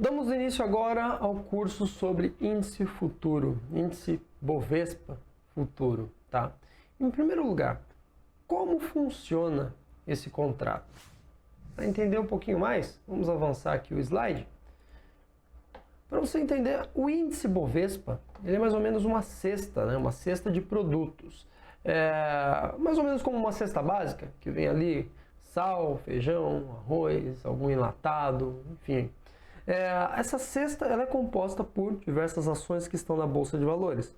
Damos início agora ao curso sobre índice futuro, índice Bovespa futuro, tá? Em primeiro lugar, como funciona esse contrato? Para entender um pouquinho mais, vamos avançar aqui o slide. Para você entender, o índice Bovespa, ele é mais ou menos uma cesta, né? Uma cesta de produtos. Mais ou menos como uma cesta básica, que vem ali sal, feijão, arroz, algum enlatado, enfim. Essa cesta ela é composta por diversas ações que estão na Bolsa de Valores.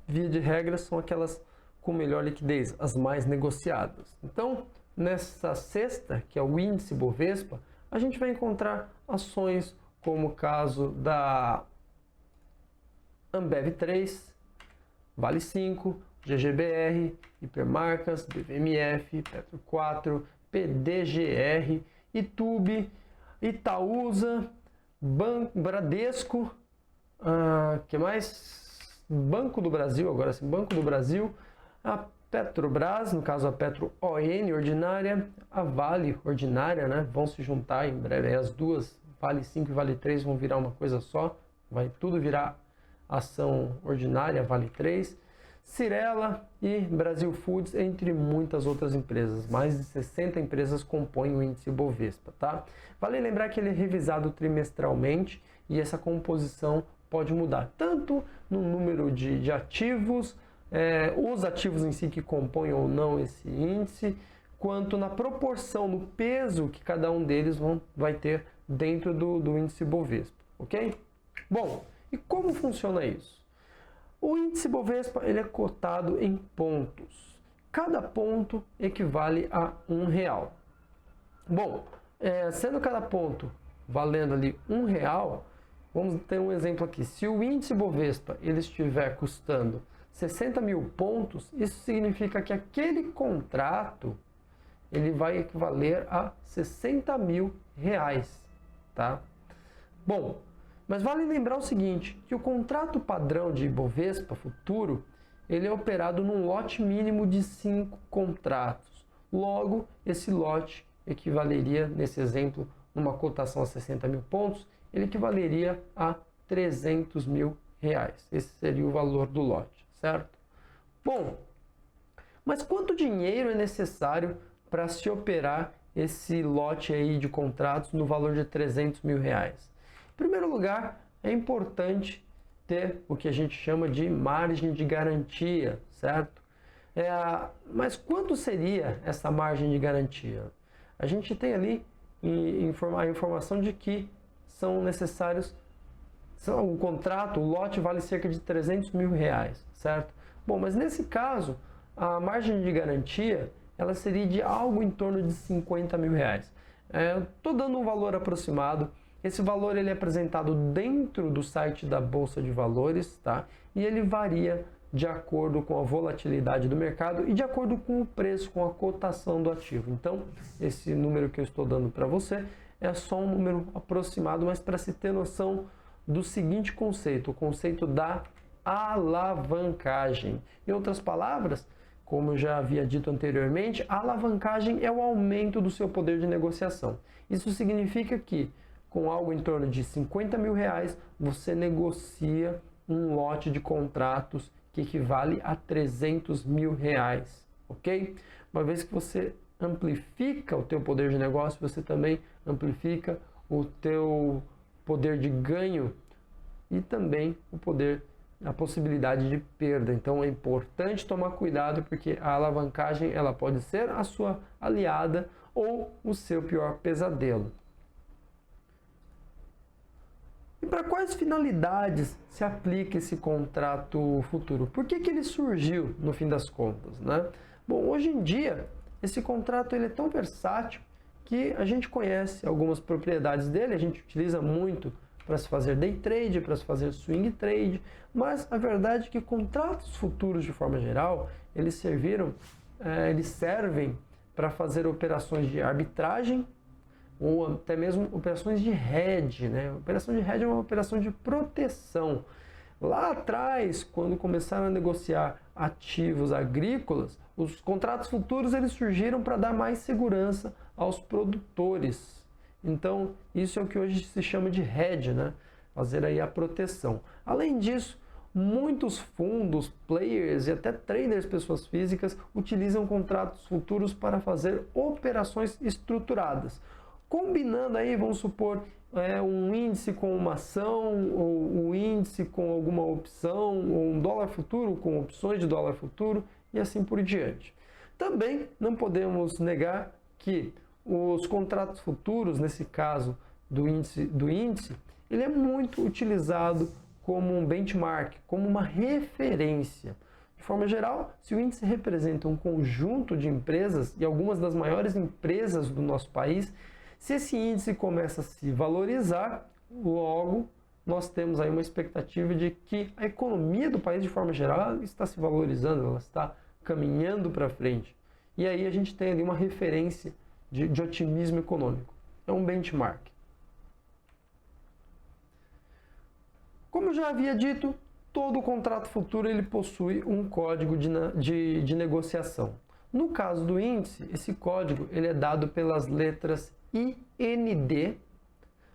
Via de regra, são aquelas com melhor liquidez, as mais negociadas. Então, nessa cesta, que é o índice Bovespa, a gente vai encontrar ações como o caso da Ambev 3, Vale 5, GGBR, Hipermarcas, BVMF, Petro 4, PDGR, Itube, Itaúsa, Bradesco, que mais? Banco do Brasil, agora sim, Banco do Brasil, a Petrobras, no caso a Petro ON ordinária, a Vale ordinária, né? Vão se juntar em breve, as duas, Vale 5 e Vale 3 vão virar uma coisa só, vai tudo virar ação ordinária, Vale 3, Cyrela e Brasil Foods, entre muitas outras empresas. Mais de 60 empresas compõem o índice Bovespa, tá? Vale lembrar que ele é revisado trimestralmente e essa composição pode mudar, tanto no número de ativos, os ativos em si que compõem ou não esse índice, quanto na proporção, no peso que cada um deles vai ter dentro do índice Bovespa, ok? Bom, e como funciona isso? O índice Bovespa ele é cotado em pontos. Cada ponto equivale a R$1. Bom, sendo cada ponto valendo ali R$1, vamos ter um exemplo aqui. Se o índice Bovespa ele estiver custando 60 mil pontos, isso significa que aquele contrato ele vai equivaler a R$60.000, tá? Bom, mas vale lembrar o seguinte, que o contrato padrão de Bovespa futuro, ele é operado num lote mínimo de 5 contratos. Logo, esse lote equivaleria, nesse exemplo, numa cotação a 60 mil pontos, ele equivaleria a R$300.000. Esse seria o valor do lote, certo? Bom, mas quanto dinheiro é necessário para se operar esse lote aí de contratos no valor de R$300.000? Em primeiro lugar, é importante ter o que a gente chama de margem de garantia, certo? Mas quanto seria essa margem de garantia? A gente tem ali a informação de que são necessários, o contrato, o lote vale cerca de R$300.000, certo? Bom, mas nesse caso, a margem de garantia ela seria de algo em torno de R$50.000. Estou dando um valor aproximado. Esse valor ele é apresentado dentro do site da Bolsa de Valores, tá? E ele varia de acordo com a volatilidade do mercado e de acordo com o preço, com a cotação do ativo. Então, esse número que eu estou dando para você é só um número aproximado, mas para se ter noção do seguinte conceito, o conceito da alavancagem. Em outras palavras, como eu já havia dito anteriormente, a alavancagem é o aumento do seu poder de negociação. Isso significa que com algo em torno de R$50.000, você negocia um lote de contratos que equivale a R$300.000, ok? Uma vez que você amplifica o teu poder de negócio, você também amplifica o teu poder de ganho e também a possibilidade de perda. Então é importante tomar cuidado porque a alavancagem ela pode ser a sua aliada ou o seu pior pesadelo. E para quais finalidades se aplica esse contrato futuro? Por que ele surgiu no fim das contas, né? Bom, hoje em dia esse contrato ele é tão versátil que a gente conhece algumas propriedades dele, a gente utiliza muito para se fazer day trade, para se fazer swing trade, mas a verdade é que contratos futuros de forma geral, eles servem para fazer operações de arbitragem ou até mesmo operações de hedge, né? Operação de hedge é uma operação de proteção. Lá atrás, quando começaram a negociar ativos agrícolas, os contratos futuros eles surgiram para dar mais segurança aos produtores. Então, isso é o que hoje se chama de hedge, né? Fazer aí a proteção. Além disso, muitos fundos, players e até traders, pessoas físicas, utilizam contratos futuros para fazer operações estruturadas. Combinando aí, vamos supor, um índice com uma ação, ou um índice com alguma opção, ou um dólar futuro com opções de dólar futuro e assim por diante. Também não podemos negar que os contratos futuros, nesse caso do índice, ele é muito utilizado como um benchmark, como uma referência. De forma geral, se o índice representa um conjunto de empresas e algumas das maiores empresas do nosso país, se esse índice começa a se valorizar, logo nós temos aí uma expectativa de que a economia do país, de forma geral, está se valorizando, ela está caminhando para frente. E aí a gente tem ali uma referência de otimismo econômico. É um benchmark. Como eu já havia dito, todo contrato futuro ele possui um código de negociação. No caso do índice, esse código ele é dado pelas letras IND,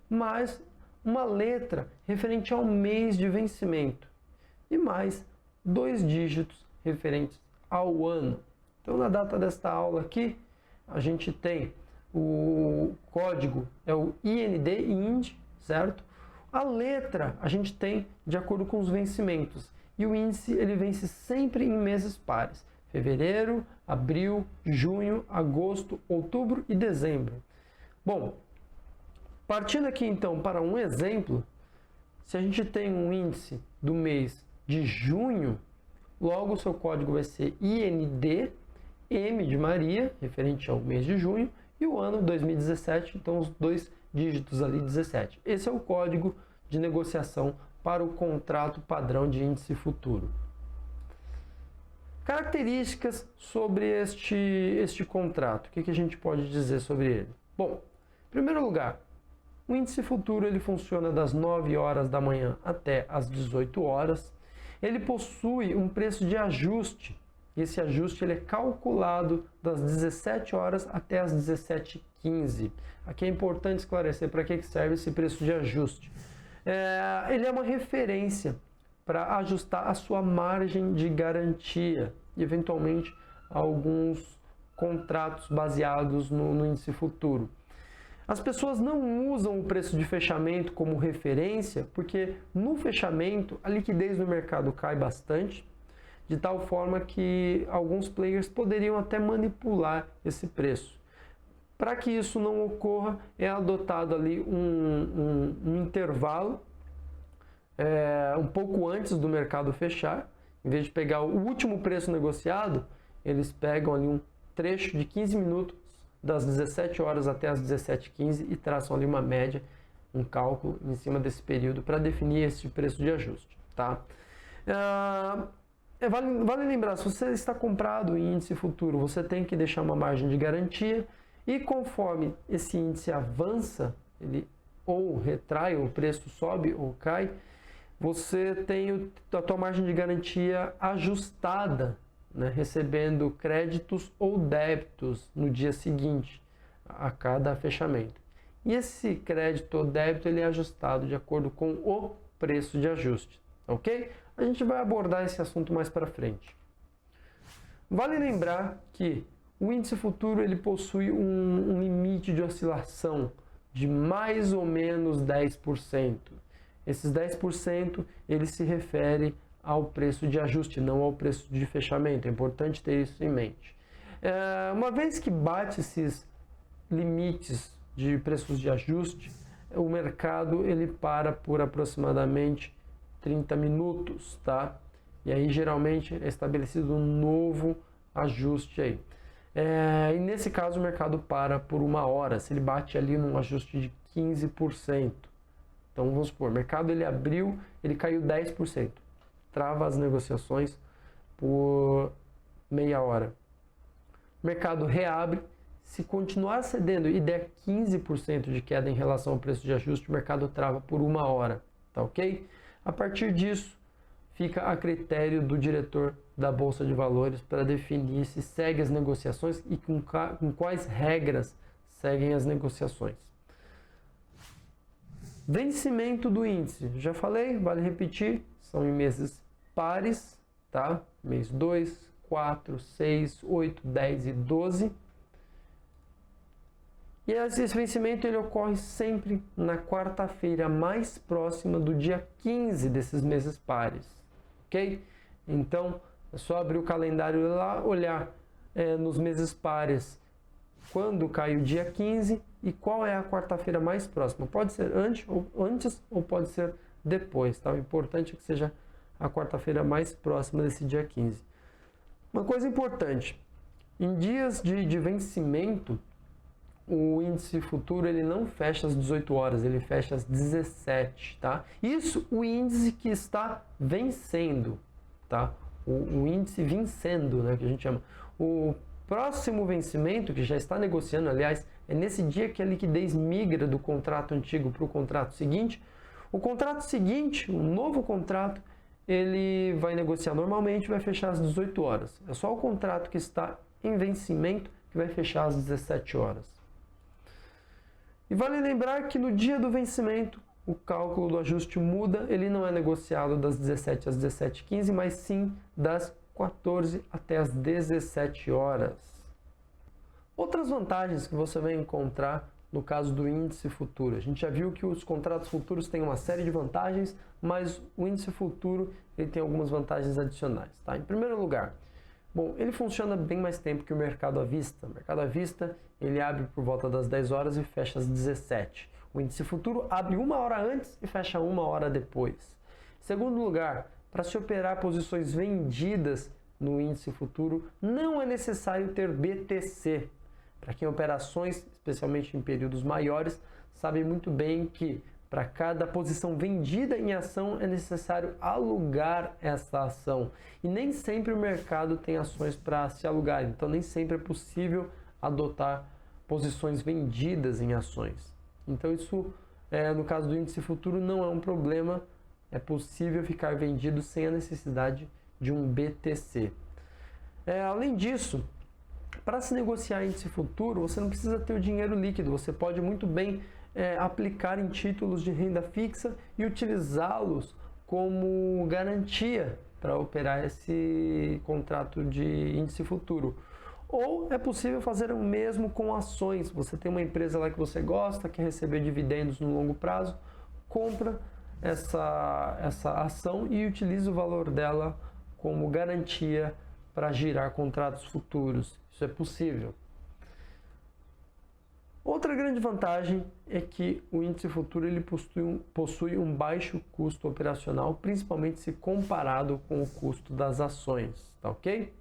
mais uma letra referente ao mês de vencimento e mais 2 dígitos referentes ao ano. Então, na data desta aula aqui, a gente tem o código, é o IND, certo? A letra a gente tem de acordo com os vencimentos. E o índice ele vence sempre em meses pares. Fevereiro, abril, junho, agosto, outubro e dezembro. Bom, partindo aqui então para um exemplo, se a gente tem um índice do mês de junho, logo o seu código vai ser IND, M de Maria, referente ao mês de junho, e o ano 2017, então os 2 dígitos ali, 17. Esse é o código de negociação para o contrato padrão de índice futuro. Características sobre este contrato. O que a gente pode dizer sobre ele? Bom, em primeiro lugar, o índice futuro ele funciona das 9 horas da manhã até as 18 horas. Ele possui um preço de ajuste. Esse ajuste ele é calculado das 17 horas até as 17h15. Aqui é importante esclarecer para que serve esse preço de ajuste. Ele é uma referência para ajustar a sua margem de garantia e, eventualmente, alguns contratos baseados no índice futuro. As pessoas não usam o preço de fechamento como referência porque no fechamento a liquidez no mercado cai bastante, de tal forma que alguns players poderiam até manipular esse preço. Para que isso não ocorra, é adotado ali um intervalo um pouco antes do mercado fechar. Em vez de pegar o último preço negociado, eles pegam ali um trecho de 15 minutos das 17 horas até as 17h15 e traçam ali uma média, um cálculo em cima desse período para definir esse preço de ajuste. Tá? Vale lembrar, se você está comprado em índice futuro, você tem que deixar uma margem de garantia e conforme esse índice avança, ele ou retrai, ou o preço sobe ou cai, você tem a tua margem de garantia ajustada, né, recebendo créditos ou débitos no dia seguinte a cada fechamento. E esse crédito ou débito ele é ajustado de acordo com o preço de ajuste, ok? A gente vai abordar esse assunto mais para frente. Vale lembrar que o índice futuro ele possui um limite de oscilação de mais ou menos 10%. Esses 10% ele se refere ao preço de ajuste, não ao preço de fechamento. É importante ter isso em mente. Uma vez que bate esses limites de preços de ajuste, o mercado ele para por aproximadamente 30 minutos, tá? E aí geralmente é estabelecido um novo ajuste aí. E nesse caso o mercado para por 1 hora, se ele bate ali num ajuste de 15%. Então vamos supor, o mercado ele abriu, ele caiu 10%. Trava as negociações por meia hora. O mercado reabre, se continuar cedendo e der 15% de queda em relação ao preço de ajuste, o mercado trava por 1 hora, tá ok? A partir disso, fica a critério do diretor da Bolsa de Valores para definir se segue as negociações e com quais regras seguem as negociações. Vencimento do índice, já falei, vale repetir, são em meses pares, tá? Mês 2, 4, 6, 8, 10 e 12. E esse vencimento ele ocorre sempre na quarta-feira mais próxima do dia 15 desses meses pares, ok? Então, é só abrir o calendário lá, olhar nos meses pares quando cai o dia 15 e qual é a quarta-feira mais próxima. Pode ser antes ou pode ser depois, tá? O importante é que seja a quarta-feira mais próxima desse dia 15. Uma coisa importante, em dias de vencimento, o índice futuro ele não fecha às 18 horas, ele fecha às 17, tá? Isso o índice que está vencendo, tá? O índice vencendo, né, que a gente chama. O próximo vencimento, que já está negociando, aliás, é nesse dia que a liquidez migra do contrato antigo para o contrato seguinte. O contrato seguinte, o novo contrato, ele vai negociar normalmente e vai fechar às 18 horas. É só o contrato que está em vencimento que vai fechar às 17 horas. E vale lembrar que no dia do vencimento, o cálculo do ajuste muda, ele não é negociado das 17 às 17h15, mas sim das 14 até as 17 horas. Outras vantagens que você vai encontrar no caso do índice futuro. A gente já viu que os contratos futuros têm uma série de vantagens, mas o índice futuro ele tem algumas vantagens adicionais. Tá? Em primeiro lugar, bom, ele funciona bem mais tempo que o mercado à vista. O mercado à vista ele abre por volta das 10 horas e fecha às 17. O índice futuro abre 1 hora antes e fecha 1 hora depois. Segundo lugar, para se operar posições vendidas no índice futuro, não é necessário ter BTC. Para quem opera ações, especialmente em períodos maiores, sabe muito bem que para cada posição vendida em ação é necessário alugar essa ação. E nem sempre o mercado tem ações para se alugar, então nem sempre é possível adotar posições vendidas em ações. Então isso, no caso do índice futuro, não é um problema, é possível ficar vendido sem a necessidade de um BTC. Além disso, para se negociar índice futuro, você não precisa ter o dinheiro líquido, você pode muito bem aplicar em títulos de renda fixa e utilizá-los como garantia para operar esse contrato de índice futuro. Ou é possível fazer o mesmo com ações. Você tem uma empresa lá que você gosta, quer receber dividendos no longo prazo, compra essa ação e utiliza o valor dela como garantia para girar contratos futuros. Isso é possível. Outra grande vantagem é que o índice futuro ele possui um baixo custo operacional, principalmente se comparado com o custo das ações, tá ok?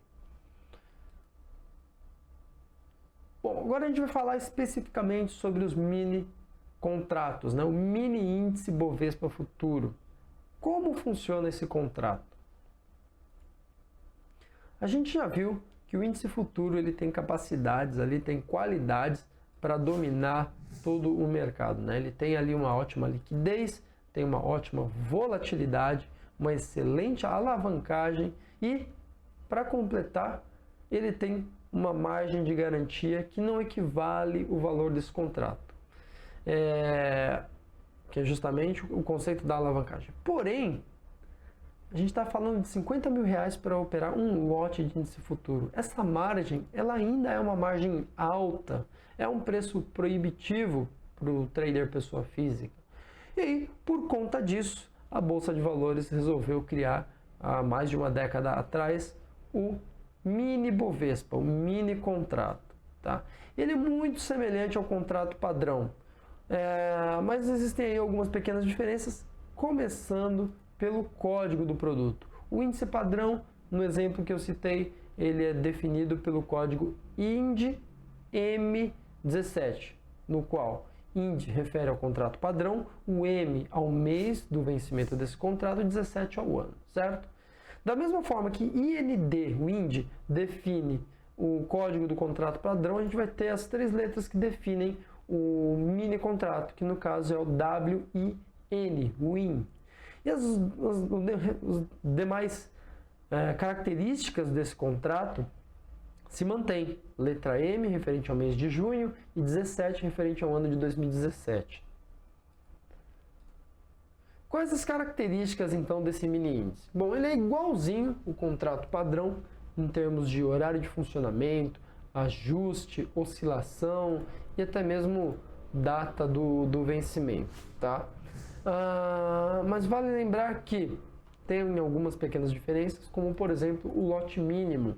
Bom, agora a gente vai falar especificamente sobre os mini contratos, né? O mini índice Bovespa Futuro. Como funciona esse contrato? A gente já viu que o índice futuro ele tem capacidades, ali tem qualidades para dominar todo o mercado, né? Ele tem ali uma ótima liquidez, tem uma ótima volatilidade, uma excelente alavancagem e, para completar, ele tem uma margem de garantia que não equivale o valor desse contrato, que é justamente o conceito da alavancagem. Porém, a gente está falando de 50 mil reais para operar um lote de índice futuro. Essa margem, ela ainda é uma margem alta, é um preço proibitivo para o trader pessoa física. E aí, por conta disso, a Bolsa de Valores resolveu criar, há mais de uma década atrás, o mini Bovespa, o mini contrato. Tá? Ele é muito semelhante ao contrato padrão, mas existem aí algumas pequenas diferenças, começando pelo código do produto. O índice padrão, no exemplo que eu citei, ele é definido pelo código IND M17, no qual IND refere ao contrato padrão, o M ao mês do vencimento desse contrato e 17 ao ano, certo? Da mesma forma que IND, o IND, define o código do contrato padrão, a gente vai ter as 3 letras que definem o mini contrato, que no caso é o WIN, WIN. E as demais características desse contrato se mantêm. Letra M, referente ao mês de junho, e 17, referente ao ano de 2017. Quais as características então desse mini índice? Bom, ele é igualzinho o contrato padrão em termos de horário de funcionamento, ajuste, oscilação e até mesmo data do vencimento, tá? Mas vale lembrar que tem algumas pequenas diferenças, como por exemplo o lote mínimo.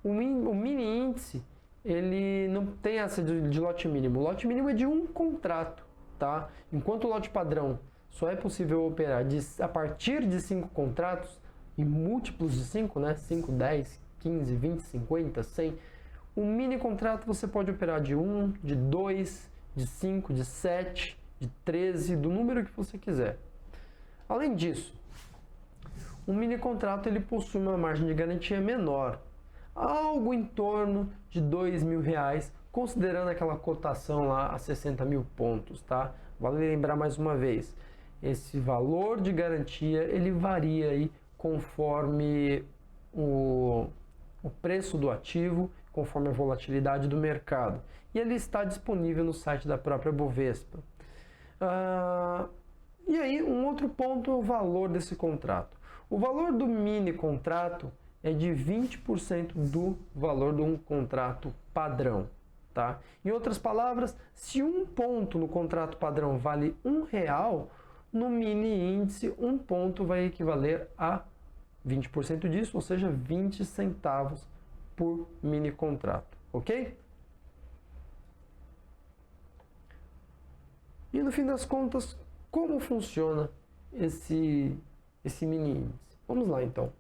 O mini índice, ele não tem essa de lote mínimo. O lote mínimo é de um contrato, tá? Enquanto o lote padrão só é possível operar a partir de 5 contratos, e múltiplos de 5, né? 5, 10, 15, 20, 50, 100. O mini contrato você pode operar de 1, de 2, de 5, de 7, de 13, do número que você quiser. Além disso, o mini contrato ele possui uma margem de garantia menor, algo em torno de R$2.000, considerando aquela cotação lá a 60 mil pontos, tá? Vale lembrar mais uma vez, esse valor de garantia ele varia aí conforme o preço do ativo, conforme a volatilidade do mercado. E ele está disponível no site da própria Bovespa. E aí, um outro ponto é o valor desse contrato. O valor do mini contrato é de 20% do valor de um contrato padrão, tá? Em outras palavras, se um ponto no contrato padrão vale R$1, no mini índice, um ponto vai equivaler a 20% disso, ou seja, 20 centavos por mini contrato, ok? E no fim das contas, como funciona esse mini índice? Vamos lá então.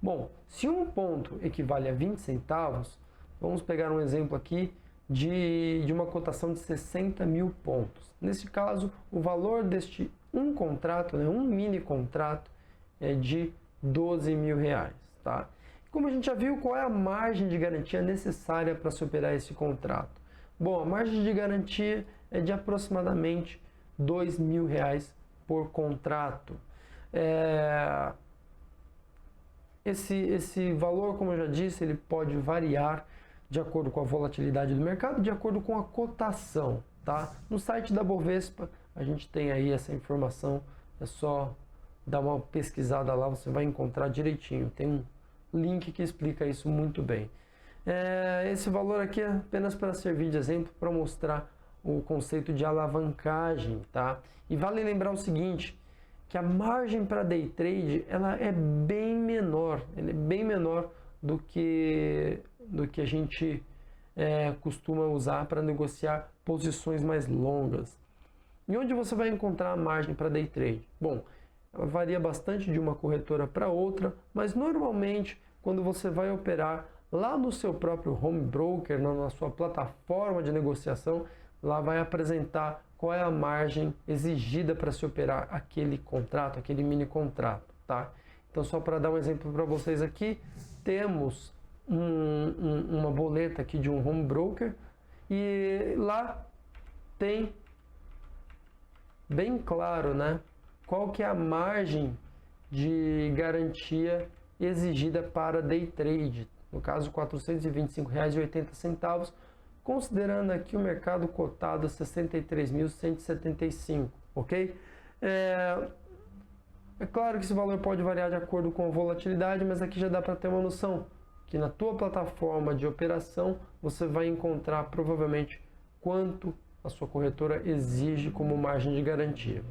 Bom, se um ponto equivale a 20 centavos, vamos pegar um exemplo aqui de uma cotação de 60 mil pontos. Nesse caso, o valor deste um contrato, né, um mini contrato, é de R$12.000, tá? Como a gente já viu, qual é a margem de garantia necessária para se operar esse contrato? Bom, a margem de garantia é de aproximadamente R$2.000 por contrato. Esse valor, como eu já disse, ele pode variar de acordo com a volatilidade do mercado, de acordo com a cotação, tá? No site da Bovespa, a gente tem aí essa informação, é só dar uma pesquisada lá, você vai encontrar direitinho. Tem um link que explica isso muito bem. Esse valor aqui é apenas para servir de exemplo, para mostrar o conceito de alavancagem, tá? E vale lembrar o seguinte, que a margem para day trade ela é bem menor, do que a gente costuma usar para negociar posições mais longas. E onde você vai encontrar a margem para day trade? Bom, ela varia bastante de uma corretora para outra, mas normalmente quando você vai operar lá no seu próprio home broker, na sua plataforma de negociação, lá vai apresentar qual é a margem exigida para se operar aquele contrato, aquele mini contrato, tá? Então, só para dar um exemplo para vocês aqui, temos uma boleta aqui de um home broker e lá tem bem claro, né, qual que é a margem de garantia exigida para day trade, no caso R$ 425,80, considerando aqui o mercado cotado a 63.175, ok? É claro que esse valor pode variar de acordo com a volatilidade, mas aqui já dá para ter uma noção que na tua plataforma de operação você vai encontrar provavelmente quanto a sua corretora exige como margem de garantia.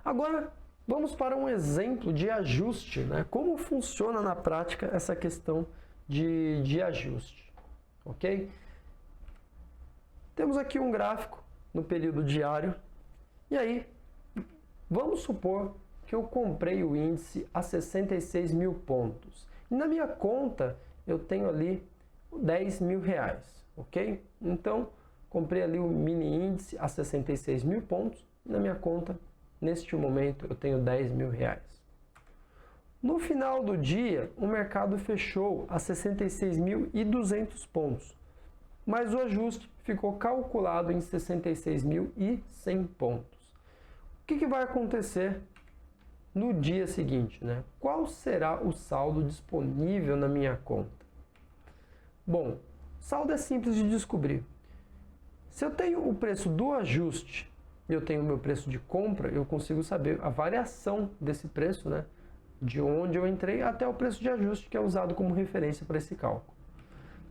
Agora, vamos para um exemplo de ajuste, né? Como funciona na prática essa questão de ajuste, ok? Temos aqui um gráfico no período diário, e aí, vamos supor que eu comprei o índice a 66 mil pontos. E na minha conta, eu tenho ali R$10.000, ok? Então, comprei ali o mini índice a 66 mil pontos, e na minha conta, neste momento, eu tenho R$10.000. No final do dia, o mercado fechou a 66.200 pontos, mas o ajuste ficou calculado em 66.100 pontos. O que vai acontecer no dia seguinte, né? Qual será o saldo disponível na minha conta? Bom, saldo é simples de descobrir. Se eu tenho o preço do ajuste e eu tenho o meu preço de compra, eu consigo saber a variação desse preço, né? De onde eu entrei até o preço de ajuste que é usado como referência para esse cálculo.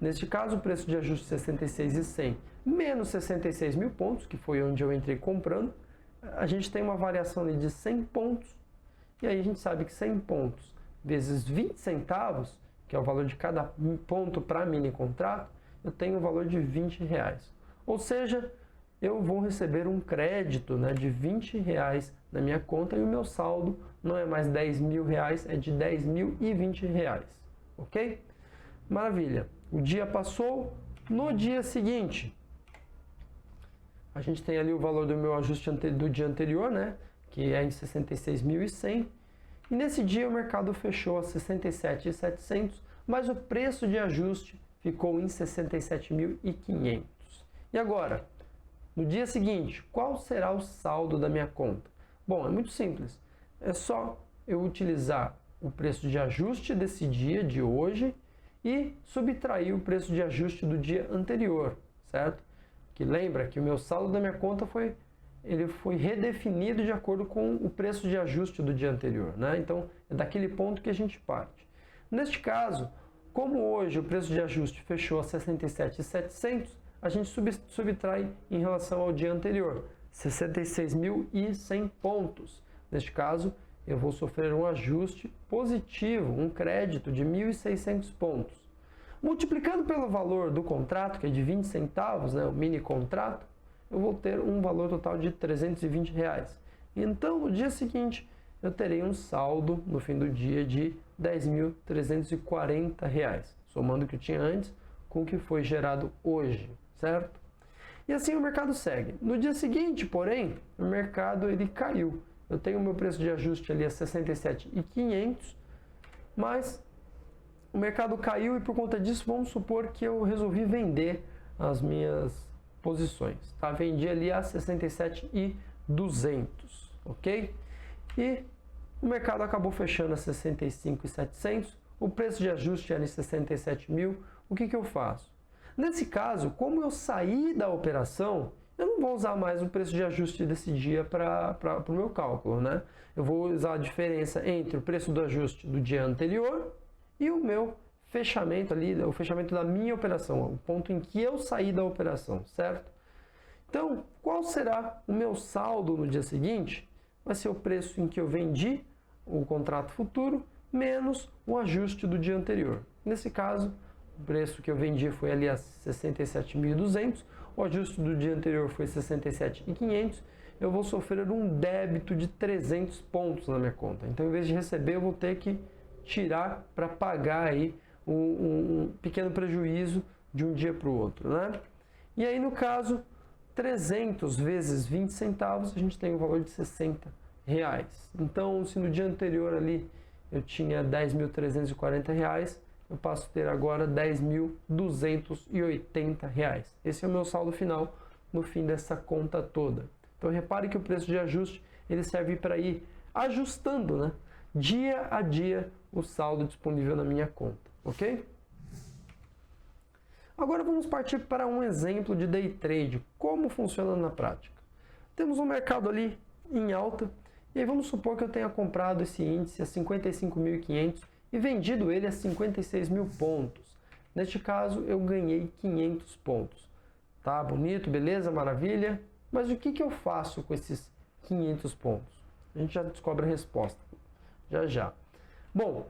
Neste caso, o preço de ajuste 66.100 menos 66 mil pontos, que foi onde eu entrei comprando, a gente tem uma variação ali de 100 pontos, e aí a gente sabe que 100 pontos vezes 20 centavos, que é o valor de cada ponto para mini contrato, eu tenho o valor de 20 reais. Ou seja, eu vou receber um crédito, né, de 20 reais na minha conta e o meu saldo não é mais 10 mil reais, é de 10.020 reais. Ok? Maravilha. O dia passou. No dia seguinte, a gente tem ali o valor do meu ajuste do dia anterior, né, que é em 66.100. E nesse dia o mercado fechou a 67.700, mas o preço de ajuste ficou em 67.500. E agora, no dia seguinte, qual será o saldo da minha conta? Bom, é muito simples. É só eu utilizar o preço de ajuste desse dia, de hoje, e subtrair o preço de ajuste do dia anterior, certo? Que lembra que o meu saldo da minha conta foi redefinido de acordo com o preço de ajuste do dia anterior, né? Então, é daquele ponto que a gente parte. Neste caso, como hoje o preço de ajuste fechou a 67.700, a gente subtrai em relação ao dia anterior, 66.100 pontos. Neste caso, eu vou sofrer um ajuste positivo, um crédito de 1.600 pontos. Multiplicando pelo valor do contrato, que é de 20 centavos, né, o mini contrato, eu vou ter um valor total de 320 reais. Então, no dia seguinte, eu terei um saldo no fim do dia de 10.340 reais, somando o que eu tinha antes com o que foi gerado hoje, certo? E assim o mercado segue. No dia seguinte, porém, o mercado ele caiu. Eu tenho o meu preço de ajuste ali a 67.500, mas o mercado caiu e por conta disso, vamos supor que eu resolvi vender as minhas posições, tá? Vendi ali a 67.200, ok? E o mercado acabou fechando a 65.700, o preço de ajuste era em 67.000. O que eu faço? Nesse caso, como eu saí da operação, eu não vou usar mais o preço de ajuste desse dia para o meu cálculo, né? Eu vou usar a diferença entre o preço do ajuste do dia anterior e o meu fechamento ali, o fechamento da minha operação, o ponto em que eu saí da operação, certo? Então, qual será o meu saldo no dia seguinte? Vai ser o preço em que eu vendi o contrato futuro menos o ajuste do dia anterior. Nesse caso, o preço que eu vendi foi ali a 67.200, o ajuste do dia anterior foi 67.500, eu vou sofrer um débito de 300 pontos na minha conta. Então, em vez de receber, eu vou ter que tirar para pagar aí um pequeno prejuízo de um dia para o outro, né? E aí, no caso, 300 vezes 20 centavos, a gente tem o valor de 60 reais. Então, se no dia anterior ali eu tinha 10.340 reais, eu passo a ter agora 10.280 reais. Esse é o meu saldo final no fim dessa conta toda. Então, repare que o preço de ajuste ele serve para ir ajustando, né, dia a dia o saldo disponível na minha conta, ok? Agora vamos partir para um exemplo de day trade, como funciona na prática. Temos um mercado ali em alta, e aí vamos supor que eu tenha comprado esse índice a 55.500 e vendido ele a 56.000 pontos. Neste caso, eu ganhei 500 pontos. Tá bonito, beleza, maravilha? Mas o que eu faço com esses 500 pontos? A gente já descobre a resposta, já já. Bom,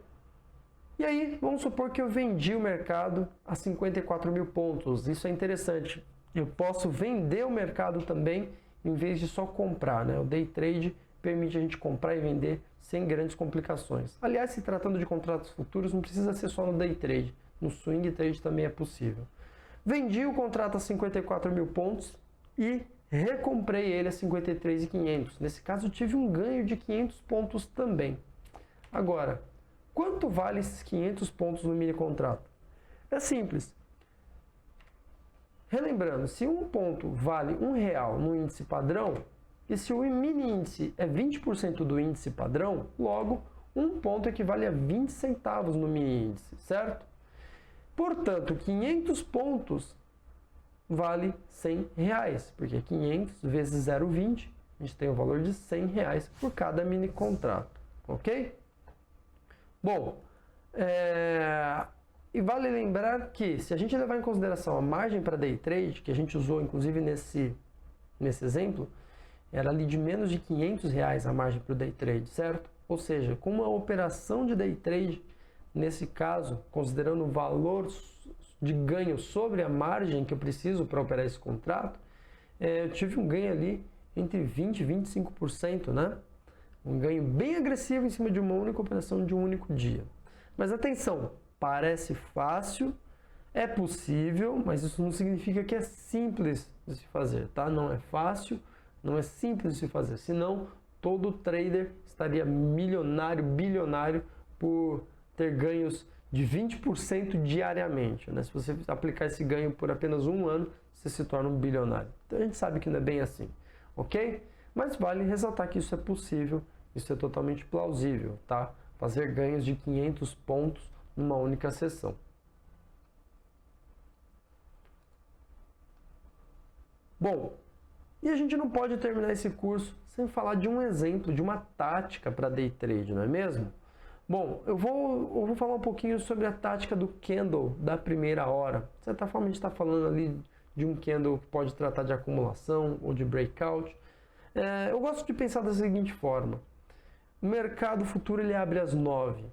e aí, vamos supor que eu vendi o mercado a 54.000 pontos. Isso é interessante. Eu posso vender o mercado também, em vez de só comprar, né? O day trade permite a gente comprar e vender sem grandes complicações. Aliás, se tratando de contratos futuros, não precisa ser só no day trade. No swing trade também é possível. Vendi o contrato a 54.000 pontos e recomprei ele a 53.500. Nesse caso, eu tive um ganho de 500 pontos também. Agora, quanto vale esses 500 pontos no mini contrato? É simples. Relembrando, se um ponto vale R$1 no índice padrão, e se o mini índice é 20% do índice padrão, logo, um ponto equivale a 20 centavos no mini índice, certo? Portanto, 500 pontos vale R$100, porque 500 vezes 0,20 a gente tem o valor de R$100 por cada mini contrato, ok? Bom, e vale lembrar que se a gente levar em consideração a margem para day trade, que a gente usou inclusive nesse exemplo, era ali de menos de R$500 a margem para o day trade, certo? Ou seja, com uma operação de day trade, nesse caso, considerando o valor de ganho sobre a margem que eu preciso para operar esse contrato, eu tive um ganho ali entre 20% e 25%, né? Um ganho bem agressivo em cima de uma única operação de um único dia. Mas atenção, parece fácil, é possível, mas isso não significa que é simples de se fazer, tá? Não é fácil, não é simples de se fazer, senão todo trader estaria milionário, bilionário por ter ganhos de 20% diariamente, né? Se você aplicar esse ganho por apenas um ano, você se torna um bilionário. Então a gente sabe que não é bem assim, ok? Mas vale ressaltar que isso é possível, isso é totalmente plausível, tá? Fazer ganhos de 500 pontos numa única sessão. Bom, e a gente não pode terminar esse curso sem falar de um exemplo, de uma tática para day trade, não é mesmo? Bom, eu vou falar um pouquinho sobre a tática do candle da primeira hora. De certa forma, a gente está falando ali de um candle que pode tratar de acumulação ou de breakout. Eu gosto de pensar da seguinte forma. O mercado futuro ele abre às 9.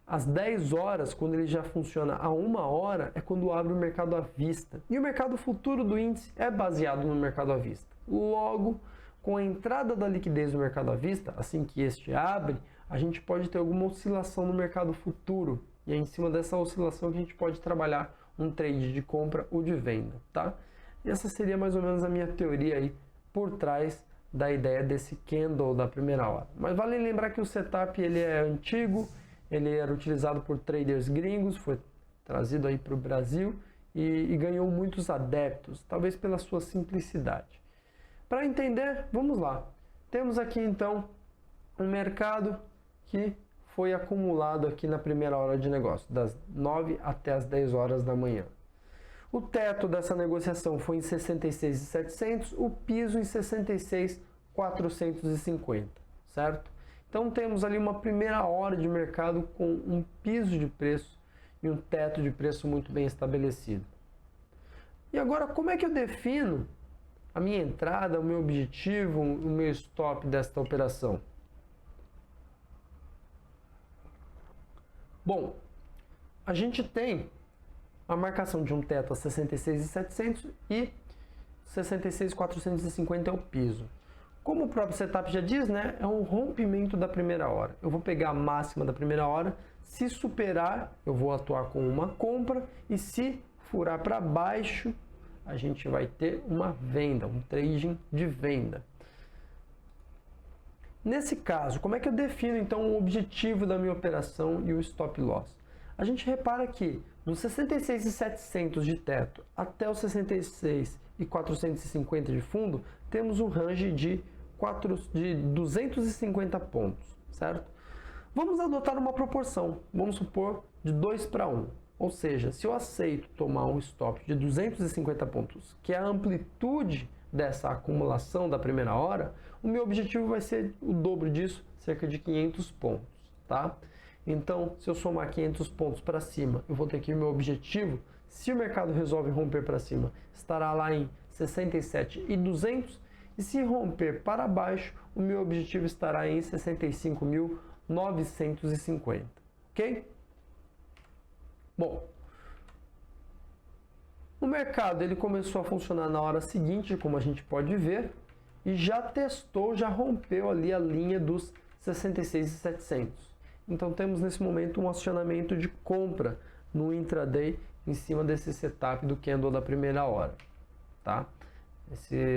Às 10 horas, quando ele já funciona a 1 hora, é quando abre o mercado à vista. E o mercado futuro do índice é baseado no mercado à vista. Logo, com a entrada da liquidez do mercado à vista, assim que este abre, a gente pode ter alguma oscilação no mercado futuro. E é em cima dessa oscilação que a gente pode trabalhar um trade de compra ou de venda, tá? E essa seria mais ou menos a minha teoria aí por trás da ideia desse candle da primeira hora. Mas vale lembrar que o setup ele é antigo, ele era utilizado por traders gringos, foi trazido aí para o Brasil e ganhou muitos adeptos, talvez pela sua simplicidade. Para entender, vamos lá. Temos aqui então um mercado que foi acumulado aqui na primeira hora de negócio, das 9 até as 10 horas da manhã. O teto dessa negociação foi em 66.700, o piso em 66.450, certo? Então temos ali uma primeira hora de mercado com um piso de preço e um teto de preço muito bem estabelecido. E agora, como é que eu defino a minha entrada, o meu objetivo, o meu stop desta operação? Bom, a gente tem a marcação de um teto a 66.700 e 66.450 é o piso. Como o próprio setup já diz, né, é um rompimento da primeira hora. Eu vou pegar a máxima da primeira hora, se superar, eu vou atuar com uma compra e se furar para baixo, a gente vai ter uma venda, um trading de venda. Nesse caso, como é que eu defino então o objetivo da minha operação e o stop loss? A gente repara que dos 66.700 de teto até os 66.450 de fundo, temos um range de 250 pontos, certo? Vamos adotar uma proporção, vamos supor de 2 para 1. Ou seja, se eu aceito tomar um stop de 250 pontos, que é a amplitude dessa acumulação da primeira hora, o meu objetivo vai ser o dobro disso, cerca de 500 pontos, tá? Então, se eu somar 500 pontos para cima, eu vou ter que o meu objetivo, se o mercado resolve romper para cima, estará lá em 67.200, e se romper para baixo, o meu objetivo estará em 65.950, ok? Bom, o mercado ele começou a funcionar na hora seguinte, como a gente pode ver, e já testou, já rompeu ali a linha dos 66.700. Então temos nesse momento um acionamento de compra no intraday em cima desse setup do candle da primeira hora, tá?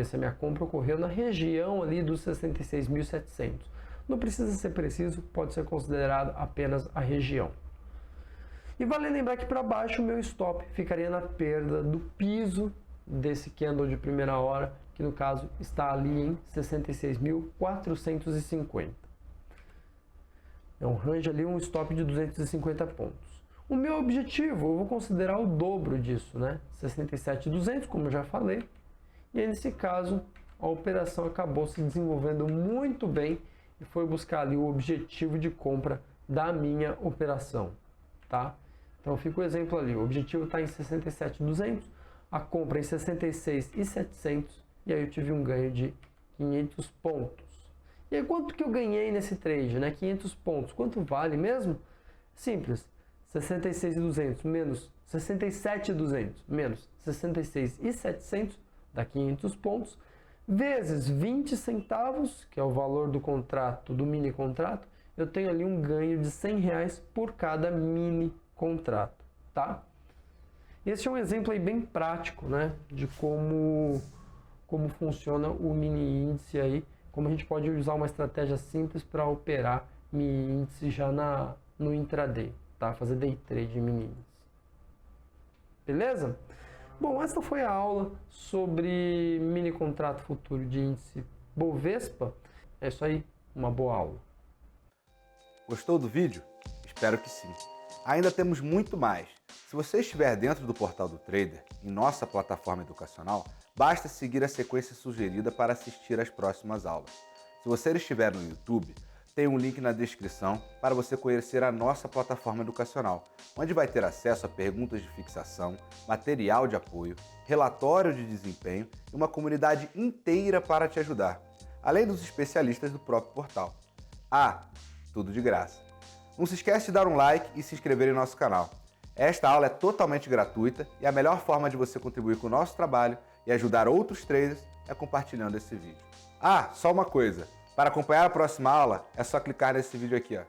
Essa minha compra ocorreu na região ali dos 66.700. Não precisa ser preciso, pode ser considerado apenas a região. E vale lembrar que para baixo o meu stop ficaria na perda do piso desse candle de primeira hora, que no caso está ali em 66.450. É um range ali, um stop de 250 pontos. O meu objetivo, eu vou considerar o dobro disso, né? 67.200, como eu já falei. E nesse caso, a operação acabou se desenvolvendo muito bem e foi buscar ali o objetivo de compra da minha operação, tá? Então fica o exemplo ali, o objetivo está em 67.200, a compra em 66.700 e aí eu tive um ganho de 500 pontos. E aí quanto que eu ganhei nesse trade, né? 500 pontos, quanto vale mesmo? Simples, 66.200 menos 67.200 menos 66.700 dá 500 pontos, vezes 20 centavos, que é o valor do contrato, do mini contrato, eu tenho ali um ganho de R$100 por cada mini contrato, tá? Esse é um exemplo aí bem prático, né, de como funciona o mini índice aí, como a gente pode usar uma estratégia simples para operar mini índice já no intraday, tá? Fazer day trade em mini índice. Beleza? Bom, essa foi a aula sobre mini contrato futuro de índice Bovespa. É isso aí, uma boa aula. Gostou do vídeo? Espero que sim. Ainda temos muito mais. Se você estiver dentro do Portal do Trader, em nossa plataforma educacional, basta seguir a sequência sugerida para assistir às próximas aulas. Se você estiver no YouTube, tem um link na descrição para você conhecer a nossa plataforma educacional, onde vai ter acesso a perguntas de fixação, material de apoio, relatório de desempenho e uma comunidade inteira para te ajudar, além dos especialistas do próprio portal. Ah, tudo de graça. Não se esquece de dar um like e se inscrever em nosso canal. Esta aula é totalmente gratuita e a melhor forma de você contribuir com o nosso trabalho e ajudar outros traders é compartilhando esse vídeo. Ah, só uma coisa. Para acompanhar a próxima aula, é só clicar nesse vídeo aqui, ó.